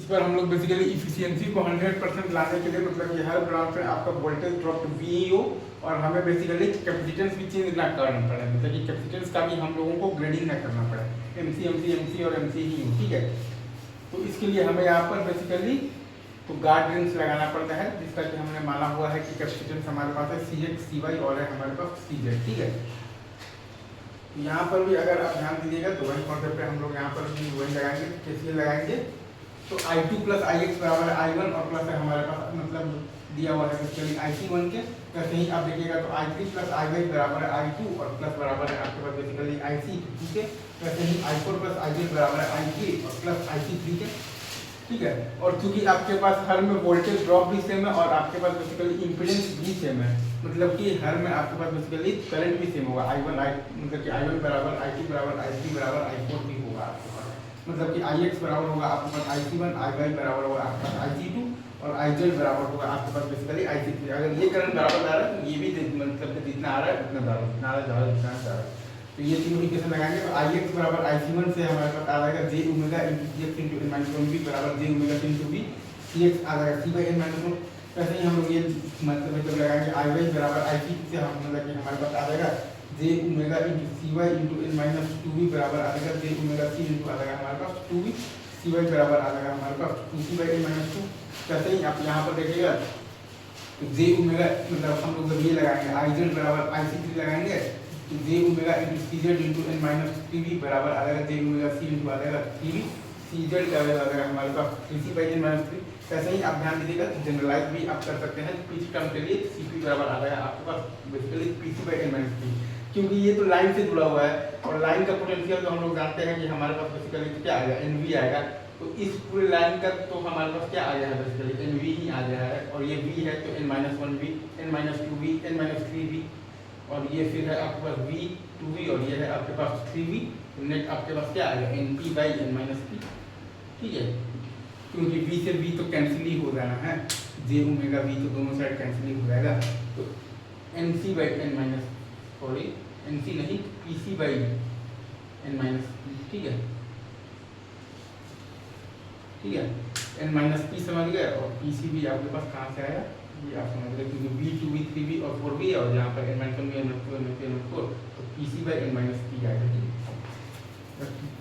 पर हम लोग बेसिकली इफिशियंसी को 100% लाने के लिए मतलब कि हर ब्रांच में आपका वोल्टेज ड्रॉप वी हो और हमें बेसिकली कैपेसिटेंस भी चेंज ना करना पड़े, मतलब कि कैपेसिटेंस का भी हम लोगों को ग्रेडिंग ना करना पड़े, एमसी और एमसी ही हो, ठीक है। तो इसके लिए हमें यहाँ पर बेसिकली तो गार्ड रिंग्स लगाना पड़ता है, जिसका कि हमने माना हुआ है कि कैपेसिटेंस हमारे पास है CX CY और है हमारे पास CZ, ठीक है। यहाँ पर भी अगर आप ध्यान दीजिएगा तो वही कॉन्सेप्ट पे हम लोग यहाँ पर भी वही लगाएंगे, कैसे लगाएंगे तो I2 प्लस IX बराबर है I1 और प्लस है हमारे पास मतलब दिया हुआ है बेसिकली IC1 के, वैसे ही आप देखिएगा तो I3 प्लस IY बराबर है I2 और प्लस बराबर है आपके पास बेसिकली IC, ठीक है। वैसे ही I4 प्लस IZ बराबर है I3 और प्लस IC3 के, ठीक है। और चूंकि आपके पास हर में वोल्टेज ड्रॉप भी सेम है और आपके पास बेसिकली इम्पीडेंस भी सेम है, मतलब कि हर में आपके पास बेसिकली करंट भी सेम होगा मतलब कि I1 बराबर I2 बराबर I3 बराबर I4 भी होगा आपके पास, मतलब कि IX बराबर होगा आपके पास IC1, IY बराबर होगा आपके पास IC2 और IZ बराबर होगा आपके पास बेसिकली IC3। अगर ये करंट बराबर आ रहा है तो ये भी मतलब कि जितना आ रहा है उतना जा रहा है। तो ये तीनों इक्वेशन लगाएंगे तो IX बराबर IC1 से हमारे पास आ जाएगा j omega into CX into n minus 1 बराबर j omega into v, CX आ जाएगा c बाई n माइनस 1। वैसे ही हम लोग ये मतलब लगाएंगे IY बराबर IC से हम मतलब कि हमारे पास आ जाएगा j omega into CY into n minus 2v बराबर आ जाएगा j ओमेगा c इंटू आ जाएगा हमारे पास 2v, CY बराबर आ जाएगा हमारे पास 2c बाई n माइनस 2। वैसे ही आप यहाँ पर देखिएगा j ओमेगा मतलब हम लोग जब ये लगाएंगे IZ बराबर IC3 लगाएंगे j omega into CZ into n minus 3v बराबर आ जाएगा j ओमेगा c इंटू आ जाएगा 3v, CZ का आ जाएगा हमारे पास 3c बाई n माइनस 3। वैसे ही आप ध्यान दीजिएगा जनरलाइज भी आप कर सकते हैं पीसी टर्म के लिए, CP बराबर आ जाएगा आपके पास basically PC by n minus 3, क्योंकि ये तो लाइन से जुड़ा हुआ है और लाइन का पोटेंशियल तो हम लोग जानते हैं कि हमारे पास बेसिकली क्या आएगा NV आएगा। तो इस पूरे लाइन का तो हमारे पास क्या आ गया है बेसिकली NV ही आ गया है और ये V है तो n minus 1v, n minus 2v, n minus 3v और ये फिर है आपके पास v 2v और ये है आपके पास 3v, नेट आपके पास क्या आएगा np by n minus p, ठीक है। क्योंकि v से v तो कैंसिल ही हो जाना है, j ओमेगा v तो दोनों साइड कैंसिल ही हो जाएगा, तो nc by n minus sorry nc नहीं pc by n minus p, ठीक है, ठीक है। n माइनस p समझ गए और pc भी आपके पास कहाँ से आया ये आप समझ रहे क्योंकि v 2v 3v और 4v है और यहाँ पर n minus 1 n minus 2 n minus 4 तो pc by n minus p आएगा, ठीक है।